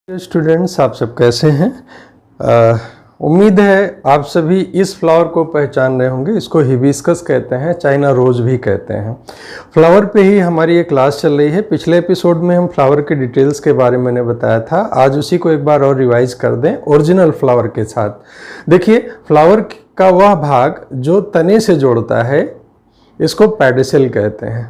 Students, आप सब कैसे हैं? उम्मीद है आप सभी इस फ्लावर को पहचान रहे होंगे। इसको हिबिस्कस कहते हैं, चाइना रोज भी कहते हैं। फ्लावर पे ही हमारी ये क्लास चल रही है। पिछले एपिसोड में हम फ्लावर के डिटेल्स के बारे में मैंने बताया था। आज उसी को एक बार और रिवाइज कर दें ओरिजिनल फ्लावर के साथ। देखिए, फ्लावर का वह भाग जो तने से जोड़ता है, इसको पेडिसल कहते हैं,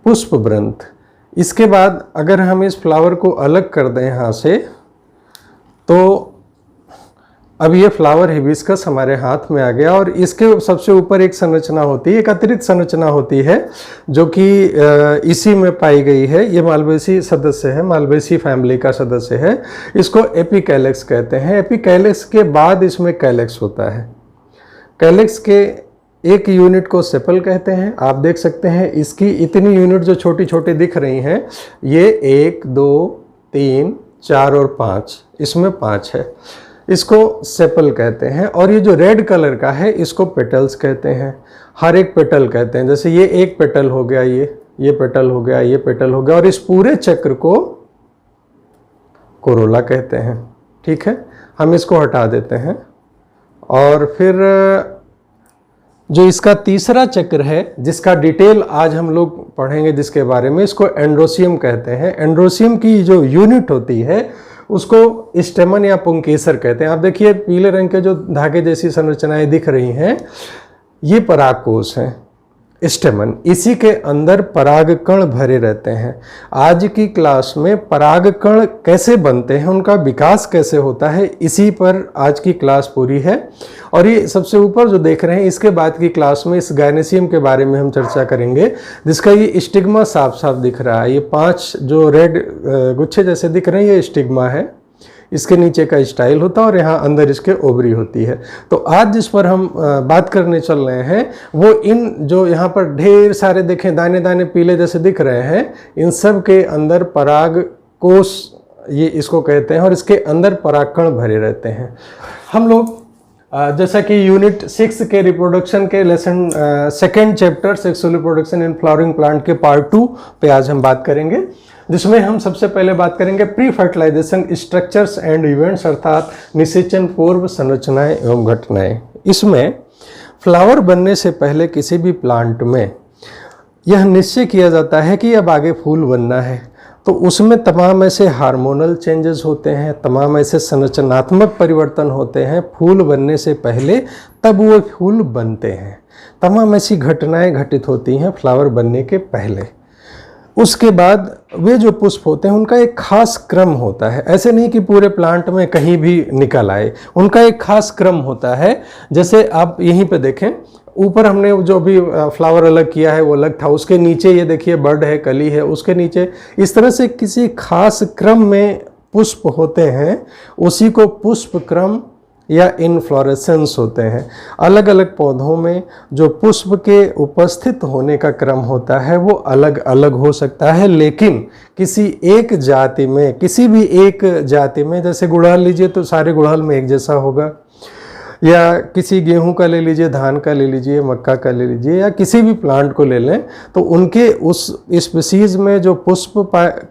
पुष्प ग्रंथ। इसके बाद अगर हम इस फ्लावर को अलग कर दें यहाँ से, तो अब ये फ्लावर हिबिस्कस हमारे हाथ में आ गया। और इसके सबसे ऊपर एक संरचना होती है, एक अतिरिक्त संरचना होती है जो कि इसी में पाई गई है। ये मालवेसी सदस्य है, मालवेसी फैमिली का सदस्य है। इसको एपिकैलेक्स कहते हैं। एपिकैलेक्स के बाद इसमें कैलेक्स होता है। कैलेक्स के एक यूनिट को सेपल कहते हैं। आप देख सकते हैं इसकी इतनी यूनिट जो छोटी छोटी दिख रही हैं, ये 1, 2, 3, 4 और 5, इसमें 5 है। इसको सेपल कहते हैं। और ये जो रेड कलर का है, इसको पेटल्स कहते हैं। हर एक पेटल कहते हैं, जैसे ये एक पेटल हो गया, ये पेटल हो गया, ये पेटल हो गया। और इस पूरे चक्र को कोरोला कहते हैं। ठीक है, हम इसको हटा देते हैं। और फिर जो इसका तीसरा चक्र है, जिसका डिटेल आज हम लोग पढ़ेंगे, जिसके बारे में, इसको एंड्रोसियम कहते हैं। एंड्रोसियम की जो यूनिट होती है उसको स्टेमन या पुंकेसर कहते हैं। आप देखिए पीले रंग के जो धागे जैसी संरचनाएं दिख रही हैं, ये परागकोश हैं, स्टेमन। इसी के अंदर परागकण भरे रहते हैं। आज की क्लास में परागकण कैसे बनते हैं, उनका विकास कैसे होता है, इसी पर आज की क्लास पूरी है। और ये सबसे ऊपर जो देख रहे हैं, इसके बाद की क्लास में इस गायनेसियम के बारे में हम चर्चा करेंगे, जिसका ये स्टिग्मा साफ साफ दिख रहा है। ये 5 जो रेड गुच्छे जैसे दिख रहे हैं, ये स्टिग्मा है। इसके नीचे का स्टाइल होता है और यहाँ अंदर इसके ओवरी होती है। तो आज जिस पर हम बात करने चल रहे हैं, वो इन जो यहाँ पर ढेर सारे देखें दाने दाने पीले जैसे दिख रहे हैं, इन सब के अंदर पराग कोश ये इसको कहते हैं। और इसके अंदर परागकण भरे रहते हैं। हम लोग जैसा कि यूनिट 6 के रिप्रोडक्शन के lesson 2nd chapter sexual reproduction in flowering plant के पार्ट 2 पे आज हम बात करेंगे, जिसमें हम सबसे पहले बात करेंगे pre fertilization structures and events, अर्थात निषेचन पूर्व संरचनाएं एवं घटनाएं। इसमें फ्लावर बनने से पहले किसी भी प्लांट में यह निश्चय किया जाता है कि अब आगे फूल बनना है। तो उसमें तमाम ऐसे हार्मोनल चेंजेस होते हैं, तमाम ऐसे संरचनात्मक परिवर्तन होते हैं फूल बनने से पहले, तब वो फूल बनते हैं। तमाम ऐसी घटनाएं घटित होती हैं फ्लावर बनने के पहले। उसके बाद वे जो पुष्प होते हैं, उनका एक खास क्रम होता है। ऐसे नहीं कि पूरे प्लांट में कहीं भी निकल आए, उनका एक खास क्रम होता है। जैसे आप यहीं पे देखें, ऊपर हमने जो भी फ्लावर अलग किया है वो अलग था, उसके नीचे ये देखिए बर्ड है, कली है, उसके नीचे इस तरह से किसी खास क्रम में पुष्प होते हैं। उसी को पुष्प क्रम या इनफ्लोरेसेंस होते हैं। अलग अलग पौधों में जो पुष्प के उपस्थित होने का क्रम होता है वो अलग अलग हो सकता है, लेकिन किसी एक जाति में, किसी भी एक जाति में, जैसे गुड़हल लीजिए तो सारे गुड़हल में एक जैसा होगा, या किसी गेहूं का ले लीजिए, धान का ले लीजिए, मक्का का ले लीजिए, या किसी भी प्लांट को ले लें, तो उनके उस स्पीसीज में जो पुष्प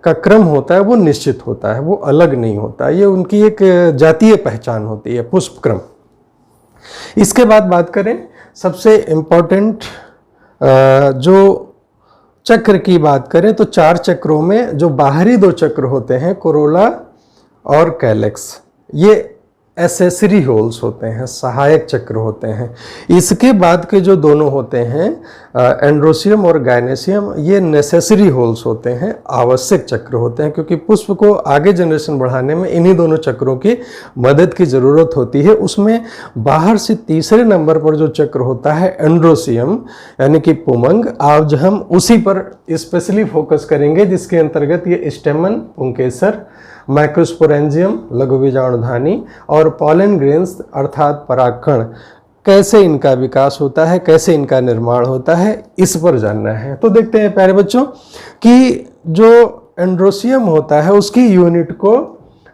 का क्रम होता है वो निश्चित होता है, वो अलग नहीं होता। ये उनकी एक जातीय पहचान होती है, पुष्प क्रम। इसके बाद बात करें सबसे इम्पोर्टेंट जो चक्र की बात करें, तो 4 चक्रों में जो बाहरी 2 चक्र होते हैं, कोरोला और कैलेक्स, ये एसेसरी होल्स होते हैं, सहायक चक्र होते हैं। इसके बाद के जो दोनों होते हैं, एंड्रोसियम और गायनेसियम, ये नेसेसरी होल्स होते हैं, आवश्यक चक्र होते हैं, क्योंकि पुष्प को आगे जनरेशन बढ़ाने में इन्हीं दोनों चक्रों की मदद की ज़रूरत होती है। उसमें बाहर से तीसरे नंबर पर जो चक्र होता है एंड्रोसियम, यानी कि पुमंग, आज हम उसी पर स्पेशली फोकस करेंगे, जिसके अंतर्गत ये स्टेमन, पुंकेसर, माइक्रोस्पोरेंजियम लघु बीजाणुधानी और पॉलन ग्रेन्स अर्थात परागकण, कैसे इनका विकास होता है, कैसे इनका निर्माण होता है, इस पर जानना है। तो देखते हैं प्यारे बच्चों कि जो एंड्रोसियम होता है उसकी यूनिट को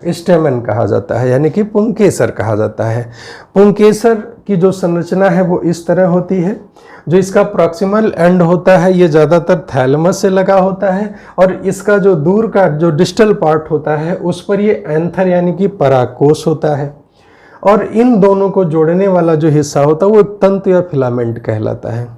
स्टेमन कहा जाता है, यानी कि पुंकेसर कहा जाता है। पुंकेसर की जो संरचना है वो इस तरह होती है। जो इसका प्रॉक्सिमल एंड होता है ये ज़्यादातर थैलेमस से लगा होता है, और इसका जो दूर का जो डिस्टल पार्ट होता है उस पर ये एंथर यानी कि परागकोश होता है। और इन दोनों को जोड़ने वाला जो हिस्सा होता है वो तंतु या फिलामेंट कहलाता है।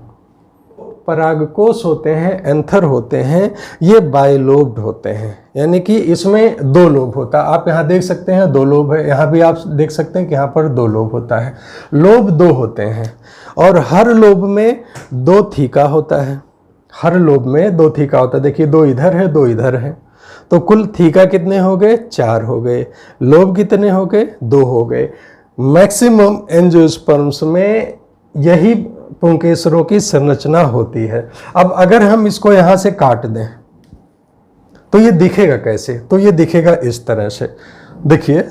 परागकोश होते हैं, एंथर होते हैं, ये बाइलोब्ड होते हैं, यानी कि इसमें दो लोब होता है। आप यहाँ देख सकते हैं दो लोब है, यहाँ भी आप देख सकते हैं कि यहाँ पर दो लोब होता है। लोब दो होते हैं और हर लोब में दो थीका होता है। हर लोब में दो थीका होता है। देखिए दो इधर है, दो इधर है, तो कुल थीका कितने हो गए? 4 हो गए। लोब कितने हो गए? 2 हो गए। मैक्सिमम एंजियोस्पर्म्स में यही पुंकेसरों की संरचना होती है। अब अगर हम इसको यहाँ से काट दें तो ये दिखेगा कैसे? तो ये दिखेगा इस तरह से। देखिए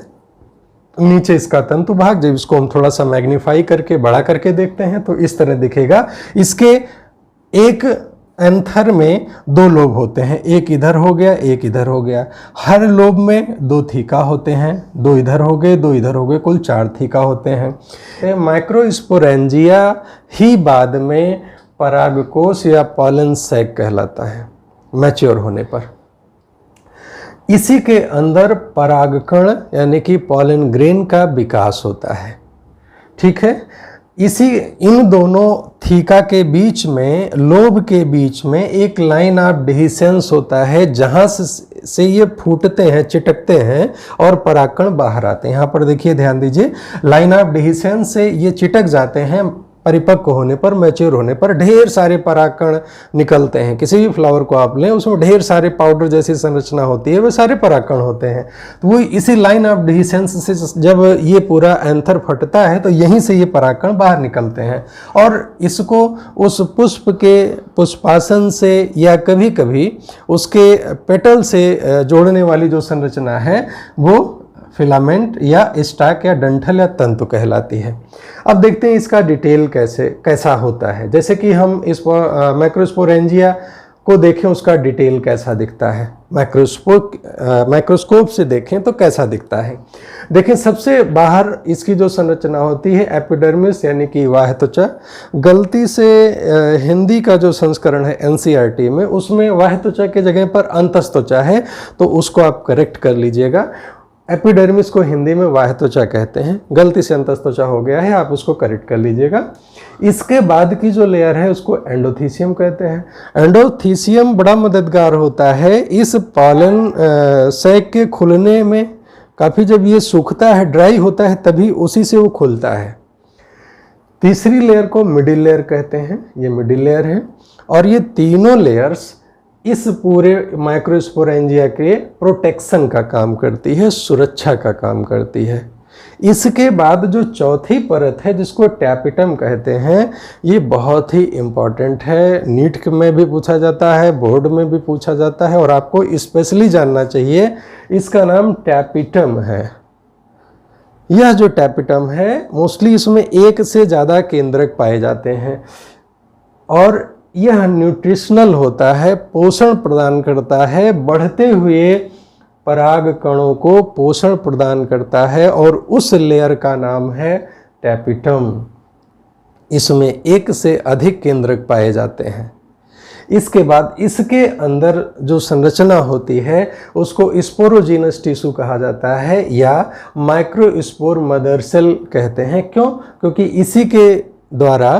नीचे इसका तंतु भाग, जब इसको हम थोड़ा सा मैग्नीफाई करके बड़ा करके देखते हैं तो इस तरह दिखेगा। इसके एक एंथर में 2 लोब होते हैं, एक इधर हो गया, एक इधर हो गया। हर लोब में 2 थीका होते हैं, 2 इधर हो गए, 2 इधर हो गए, कुल 4 थीका होते हैं। माइक्रोस्पोरेंजिया ही बाद में परागकोश या पॉलन सैक कहलाता है मैच्योर होने पर। इसी के अंदर परागकण यानी कि पॉलन ग्रेन का विकास होता है। ठीक है, इन दोनों थीका के बीच में, लोब के बीच में एक लाइन ऑफ डिहिसेंस होता है, जहां से ये फूटते हैं, चिटकते हैं और परागकण बाहर आते हैं। यहाँ पर देखिए, ध्यान दीजिए, लाइन ऑफ डिहिसेंस से ये चिटक जाते हैं। परिपक्व होने पर, मैच्योर होने पर ढेर सारे परागकण निकलते हैं। किसी भी फ्लावर को आप लें, उसमें ढेर सारे पाउडर जैसी संरचना होती है, वे सारे परागकण होते हैं। तो वो इसी लाइन ऑफ डिहिसेंस से जब ये पूरा एंथर फटता है तो यहीं से ये परागकण बाहर निकलते हैं और इसको उस पुष्प के पुष्पासन से या कभी कभी उसके पेटल से जोड़ने वाली जो संरचना है वो फिलामेंट या स्टाक या डंठल या तंतु कहलाती है। अब देखते हैं इसका डिटेल कैसा होता है। जैसे कि हम इस माइक्रोस्पोरेंजिया को देखें, उसका डिटेल कैसा दिखता है। माइक्रोस्कोप से देखें तो कैसा दिखता है। देखें, सबसे बाहर इसकी जो संरचना होती है एपिडर्मिस यानी कि बाह्य त्वचा। गलती से हिंदी का जो संस्करण है एनसीईआरटी में, उसमें बाह्य त्वचा के जगह पर अंतस त्वचा है, तो उसको आप करेक्ट कर लीजिएगा। एपिडर्मिस को हिंदी में बाह्य त्वचा कहते हैं, गलती से अंतस त्वचा हो गया है, आप उसको करेक्ट कर लीजिएगा। इसके बाद की जो लेयर है उसको एंडोथीसियम कहते हैं। एंडोथीसियम बड़ा मददगार होता है इस पॉलन सैक के खुलने में। काफ़ी जब ये सूखता है, ड्राई होता है, तभी उसी से वो खुलता है। तीसरी लेयर को मिडिल लेयर कहते हैं, ये मिडिल लेयर है। और ये तीनों लेयर्स इस पूरे माइक्रोस्पोरेंजिया के प्रोटेक्शन का काम करती है, सुरक्षा का काम करती है। इसके बाद जो चौथी परत है जिसको टैपिटम कहते हैं, ये बहुत ही इम्पॉर्टेंट है। नीट में भी पूछा जाता है, बोर्ड में भी पूछा जाता है और आपको स्पेशली जानना चाहिए। इसका नाम टैपिटम है। यह जो टैपिटम है मोस्टली इसमें एक से ज़्यादा केंद्रक पाए जाते हैं और यह न्यूट्रिशनल होता है, पोषण प्रदान करता है, बढ़ते हुए पराग कणों को पोषण प्रदान करता है और उस लेयर का नाम है टैपिटम। इसमें एक से अधिक केंद्रक पाए जाते हैं। इसके बाद इसके अंदर जो संरचना होती है उसको स्पोरोजीनस टिश्यू कहा जाता है या माइक्रोस्पोर मदर सेल कहते हैं। क्यों? क्योंकि इसी के द्वारा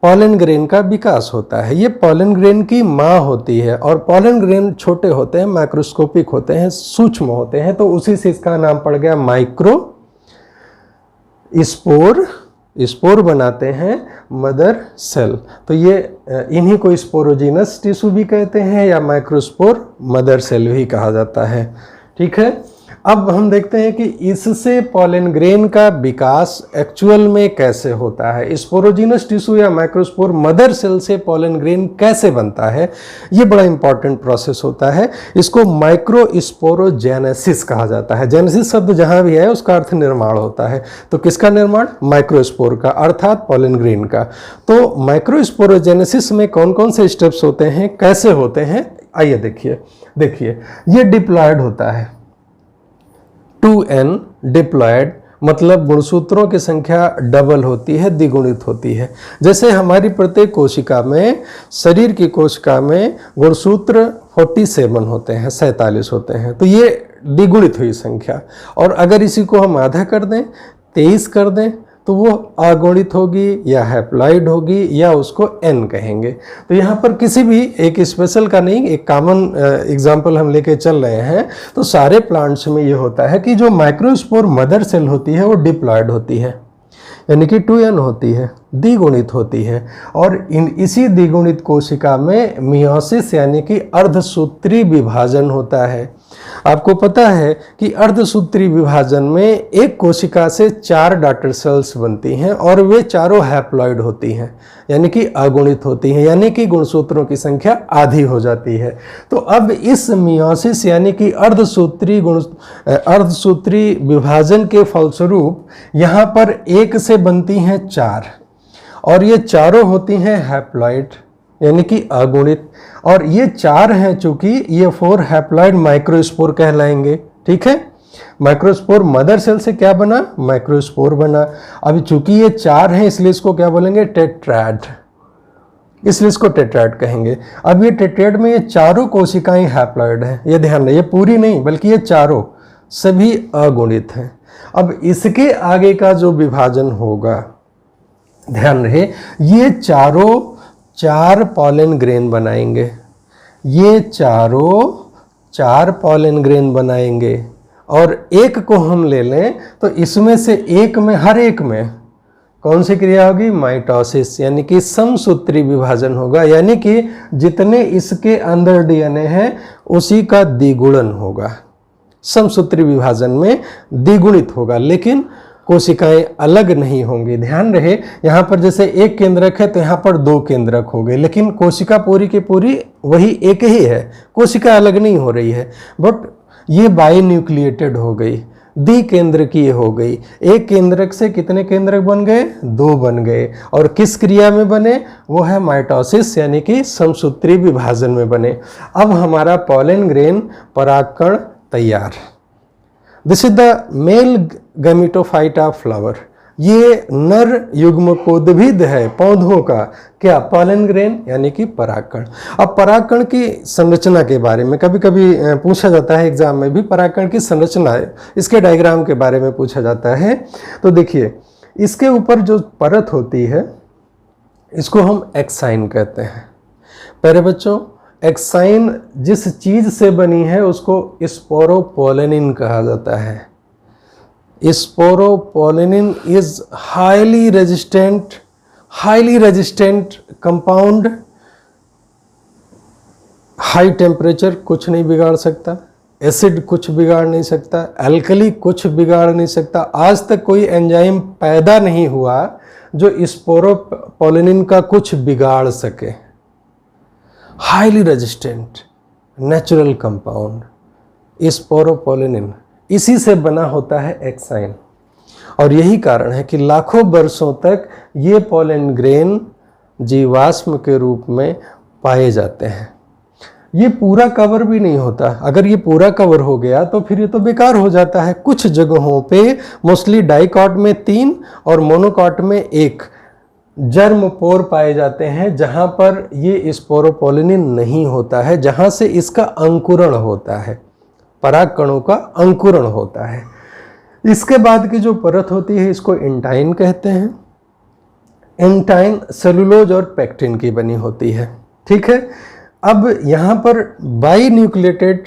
पॉलन ग्रेन का विकास होता है। ये पॉलन ग्रेन की माँ होती है और पॉलन ग्रेन छोटे होते हैं, माइक्रोस्कोपिक होते हैं, सूक्ष्म होते हैं, तो उसी से इसका नाम पड़ गया माइक्रो स्पोर। स्पोर बनाते हैं मदर सेल, तो ये इन्हीं को स्पोरोजीनस टिश्यू भी कहते हैं या माइक्रोस्पोर मदर सेल भी कहा जाता है। ठीक है, अब हम देखते हैं कि इससे पॉलन ग्रेन का विकास एक्चुअल में कैसे होता है। स्पोरोजीनस टिश्यू या माइक्रोस्पोर मदर सेल से पॉलन ग्रेन कैसे बनता है, ये बड़ा इंपॉर्टेंट प्रोसेस होता है। इसको माइक्रोस्पोरोजेनेसिस कहा जाता है। जेनेसिस शब्द जहां भी है उसका अर्थ निर्माण होता है। तो किसका निर्माण? माइक्रोस्पोर का, अर्थात पॉलन ग्रेन का। तो माइक्रोस्पोरोजेनेसिस में कौन कौन से स्टेप्स होते हैं, कैसे होते हैं, आइए देखिए। ये डिप्लॉयड होता है, 2n डिप्लॉयड, मतलब गुणसूत्रों की संख्या डबल होती है, द्विगुणित होती है। जैसे हमारी प्रत्येक कोशिका में, शरीर की कोशिका में गुणसूत्र 47 होते हैं, 47 होते हैं, तो ये द्विगुणित हुई संख्या। और अगर इसी को हम आधा कर दें, 23 कर दें, तो वो अगुणित होगी या हैप्लॉइड होगी या उसको n कहेंगे। तो यहाँ पर किसी भी एक स्पेशल का नहीं, एक कॉमन एग्जांपल हम लेके चल रहे हैं। तो सारे प्लांट्स में ये होता है कि जो माइक्रोस्पोर मदर सेल होती है वो डिप्लॉयड होती है, यानी कि 2n होती है, द्विगुणित होती है। और इसी द्विगुणित कोशिका में मियोसिस यानी कि अर्धसूत्री विभाजन होता है। आपको पता है कि अर्धसूत्री विभाजन में एक कोशिका से 4 डॉटर सेल्स बनती हैं और वे चारों हैप्लॉइड होती हैं, यानी कि अगुणित होती हैं, यानी कि गुणसूत्रों की संख्या आधी हो जाती है। तो अब इस मियोसिस यानी कि अर्धसूत्री विभाजन के फलस्वरूप यहाँ पर 1 से बनती हैं 4, और ये चारों होती हैं हैप्लॉइड यानी कि अगुणित। और ये 4 हैं, चूंकि ये 4 हैप्लॉइड माइक्रोस्पोर कहलाएंगे। ठीक है, माइक्रोस्पोर मदर सेल से क्या बना, माइक्रोस्पोर बना। अब चूंकि ये 4 हैं इसलिए इसको क्या बोलेंगे, टेट्राड, इसलिए इसको टेट्राड कहेंगे। अब ये टेट्राड में ये चारों कोशिकाएं हैप्लॉइड हैं, ये ध्यान रहे, ये पूरी नहीं बल्कि ये चारों सभी अगुणित हैं। अब इसके आगे का जो विभाजन होगा, ध्यान रहे, ये चारों 4 पॉलन ग्रेन बनाएंगे, ये चारों 4 पॉलन ग्रेन बनाएंगे। और एक को हम ले लें तो इसमें से एक में, हर एक में कौन सी क्रिया होगी, माइटोसिस, यानी कि समसूत्री विभाजन होगा, यानी कि जितने इसके अंदर डीएनए है उसी का द्विगुणन होगा। समसूत्री विभाजन में द्विगुणित होगा, लेकिन कोशिकाएं अलग नहीं होंगी। ध्यान रहे, यहाँ पर जैसे एक केंद्रक है तो यहाँ पर 2 केंद्रक हो गए, लेकिन कोशिका पूरी की पूरी वही एक ही है, कोशिका अलग नहीं हो रही है। बट ये बाइन्यूक्लिएटेड हो गई, द्विकेंद्रकीय हो गई। एक केंद्रक से कितने केंद्रक बन गए, 2 बन गए। और किस क्रिया में बने, वो है माइटोसिस यानी कि समसूत्री विभाजन में बने। अब हमारा पॉलन ग्रेन परागकण तैयार। This is the male gametophyte of flower. ये नर युग्मकोद्भिद है पौधों का, क्या, पॉलन ग्रेन यानी कि परागकण। अब परागकण की संरचना के बारे में कभी कभी पूछा जाता है एग्जाम में भी, परागकण की संरचना है, इसके डायग्राम के बारे में पूछा जाता है। तो देखिए, इसके ऊपर जो परत होती है इसको हम एक्साइन कहते हैं। प्यारे बच्चों, एक्साइन जिस चीज से बनी है उसको स्पोरोपोलेनिन कहा जाता है। Sporopollenin is highly resistant compound. High temperature कुछ नहीं बिगाड़ सकता, एसिड कुछ बिगाड़ नहीं सकता, एल्कली कुछ बिगाड़ नहीं सकता। आज तक कोई एंजाइम पैदा नहीं हुआ जो स्पोरोपोलेनिन का कुछ बिगाड़ सके। Highly resistant natural compound sporopollenin, इसी से बना होता है एक्साइन। और यही कारण है कि लाखों वर्षों तक ये पॉलन ग्रेन जीवाश्म के रूप में पाए जाते हैं। ये पूरा कवर भी नहीं होता, अगर ये पूरा कवर हो गया तो फिर ये तो बेकार हो जाता है। कुछ जगहों पे मोस्टली डाइकॉट में 3 और मोनोकॉट में 1 जर्म पोर पाए जाते हैं, जहां पर ये स्पोरोपोलेनिन नहीं होता है, जहां से इसका अंकुरण होता है, परागकणों का अंकुरण होता है। इसके बाद की जो परत होती है इसको इंटाइन कहते हैं। इंटाइन सेलुलोज और पेक्टिन की बनी होती है। ठीक है, अब यहाँ पर बाइन्यूक्लिएटेड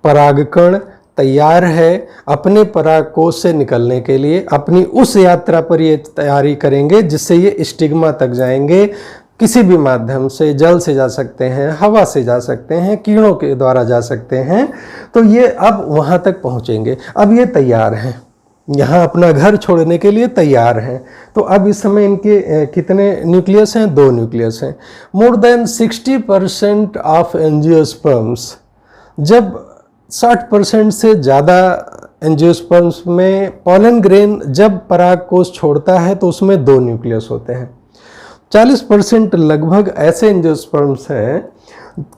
परागकण तैयार है अपने परागकोश से निकलने के लिए। अपनी उस यात्रा पर ये तैयारी करेंगे जिससे ये स्टिग्मा तक जाएंगे। किसी भी माध्यम से, जल से जा सकते हैं, हवा से जा सकते हैं, कीड़ों के द्वारा जा सकते हैं। तो ये अब वहाँ तक पहुँचेंगे। अब ये तैयार हैं, यहाँ अपना घर छोड़ने के लिए तैयार हैं। तो अब इस समय इनके कितने न्यूक्लियस हैं, 2 न्यूक्लियस हैं। मोर देन 60% ऑफ एंजियोस्पर्म्स, जब 60% से ज़्यादा एंजियोस्पर्म्स में पॉलन ग्रेन जब परागकोश छोड़ता है तो उसमें 2 न्यूक्लियस होते हैं। 40% लगभग ऐसे एंजियोस्पर्म्स हैं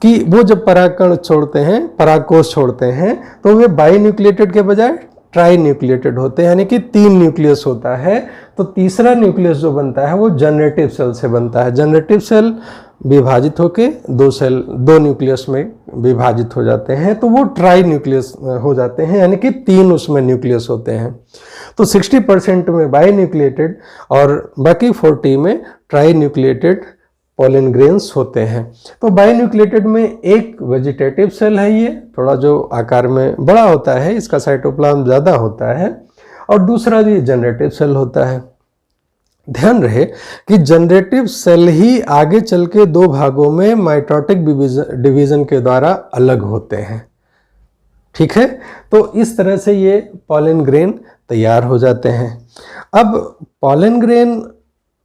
कि वो जब परागकण छोड़ते हैं, परागकोश छोड़ते हैं, तो वे बाइन्यूक्लिएटेड के बजाय ट्राई न्यूक्लिएटेड होते हैं, यानी कि 3 न्यूक्लियस होता है। तो तीसरा न्यूक्लियस जो बनता है वो जनरेटिव सेल से बनता है। जनरेटिव सेल विभाजित होके 2 न्यूक्लियस में विभाजित हो जाते हैं, तो वो ट्राई न्यूक्लियस हो जाते हैं, यानी कि 3 उसमें न्यूक्लियस होते हैं। तो 60% में बाई न्यूक्लिएटेड और बाकी 40 में ट्राई न्यूक्लिएटेड पॉलन ग्रेन्स होते हैं। तो बाई न्यूक्लिएटेड में एक वेजिटेटिव सेल है, ये थोड़ा जो आकार में बड़ा होता है, इसका साइटोप्लाज्म ज़्यादा होता है, और दूसरा ये जनरेटिव सेल होता है। ध्यान रहे कि जनरेटिव सेल ही आगे चल के 2 भागों में माइटोटिक डिवीजन के द्वारा अलग होते हैं। ठीक है, तो इस तरह से ये पॉलन ग्रेन तैयार हो जाते हैं। अब पॉलन ग्रेन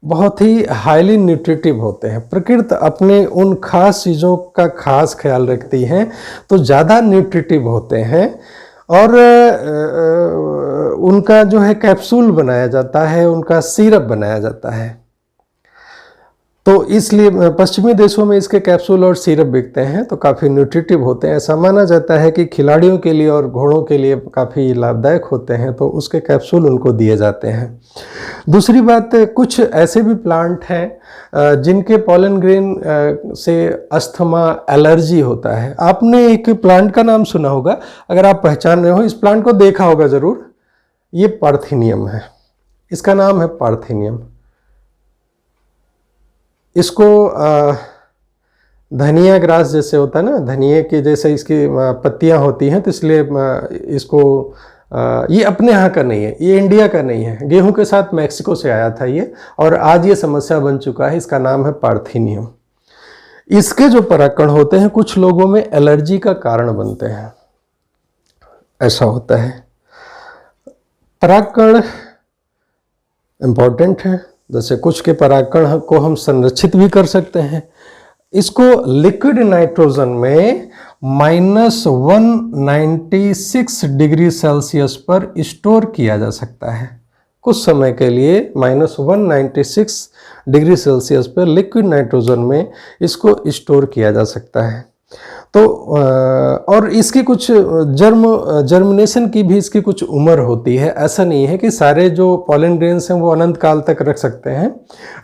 बहुत ही हाईली न्यूट्रिटिव होते हैं। प्रकृति अपने उन खास चीज़ों का खास ख्याल रखती है, तो ज़्यादा न्यूट्रिटिव होते हैं, और उनका जो है कैप्सूल बनाया जाता है, उनका सिरप बनाया जाता है। तो इसलिए पश्चिमी देशों में इसके कैप्सूल और सिरप बिकते हैं, तो काफ़ी न्यूट्रिटिव होते हैं। ऐसा माना जाता है कि खिलाड़ियों के लिए और घोड़ों के लिए काफ़ी लाभदायक होते हैं, तो उसके कैप्सूल उनको दिए जाते हैं। दूसरी बात, कुछ ऐसे भी प्लांट हैं जिनके पॉलन ग्रेन से अस्थमा, एलर्जी होता है। आपने एक प्लांट का नाम सुना होगा, अगर आप पहचान रहे हो, इस प्लांट को देखा होगा ज़रूर, ये पार्थेनियम है। इसका नाम है पार्थेनियम। इसको धनिया ग्रास जैसे होता है ना, धनिए के जैसे इसकी पत्तियां होती हैं, तो इसलिए इसको ये अपने यहाँ का नहीं है, ये इंडिया का नहीं है। गेहूं के साथ मैक्सिको से आया था ये, और आज ये समस्या बन चुका है। इसका नाम है पार्थेनियम। इसके जो परागकण होते हैं कुछ लोगों में एलर्जी का कारण बनते हैं, ऐसा होता है। परागकण इम्पॉर्टेंट है, जैसे कुछ के परागकण को हम संरक्षित भी कर सकते हैं। इसको लिक्विड नाइट्रोजन में -196 डिग्री सेल्सियस पर स्टोर किया जा सकता है। कुछ समय के लिए -196 डिग्री सेल्सियस पर लिक्विड नाइट्रोजन में इसको स्टोर किया जा सकता है। तो और इसकी कुछ जर्मिनेशन की भी इसकी कुछ उम्र होती है। ऐसा नहीं है कि सारे जो पॉलन ग्रेन्स हैं वो अनंत काल तक रख सकते हैं।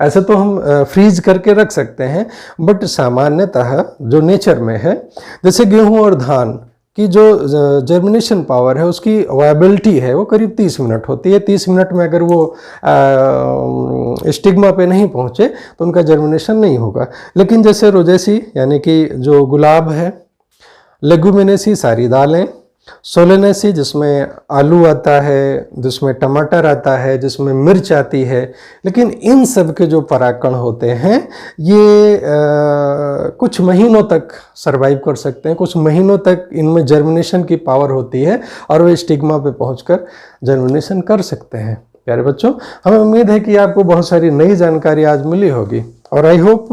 ऐसे तो हम फ्रीज करके रख सकते हैं, बट सामान्यतः जो नेचर में है, जैसे गेहूं और धान की जो जर्मिनेशन पावर है, उसकी वायबिलिटी है, वो करीब 30 मिनट होती है। 30 मिनट में अगर वो स्टिग्मा पे नहीं पहुँचे तो उनका जर्मिनेशन नहीं होगा। लेकिन जैसे रोजेसी यानी कि जो गुलाब है, लेगुमिनेसी सारी दालें, सोलेनेसी जिसमें आलू आता है, जिसमें टमाटर आता है, जिसमें मिर्च आती है, लेकिन इन सब के जो परागकण होते हैं ये कुछ महीनों तक सरवाइव कर सकते हैं। कुछ महीनों तक इनमें जर्मिनेशन की पावर होती है और वे स्टिग्मा पे पहुंचकर जर्मिनेशन कर सकते हैं। प्यारे बच्चों, हमें उम्मीद है कि आपको बहुत सारी नई जानकारी आज मिली होगी, और आई होप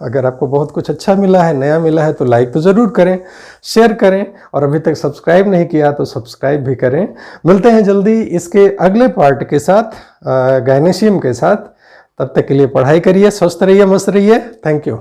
अगर आपको बहुत कुछ अच्छा मिला है, नया मिला है, तो लाइक तो ज़रूर करें, शेयर करें, और अभी तक सब्सक्राइब नहीं किया तो सब्सक्राइब भी करें। मिलते हैं जल्दी इसके अगले पार्ट के साथ, गायनेशियम के साथ। तब तक के लिए पढ़ाई करिए, स्वस्थ रहिए, मस्त रहिए। Thank you.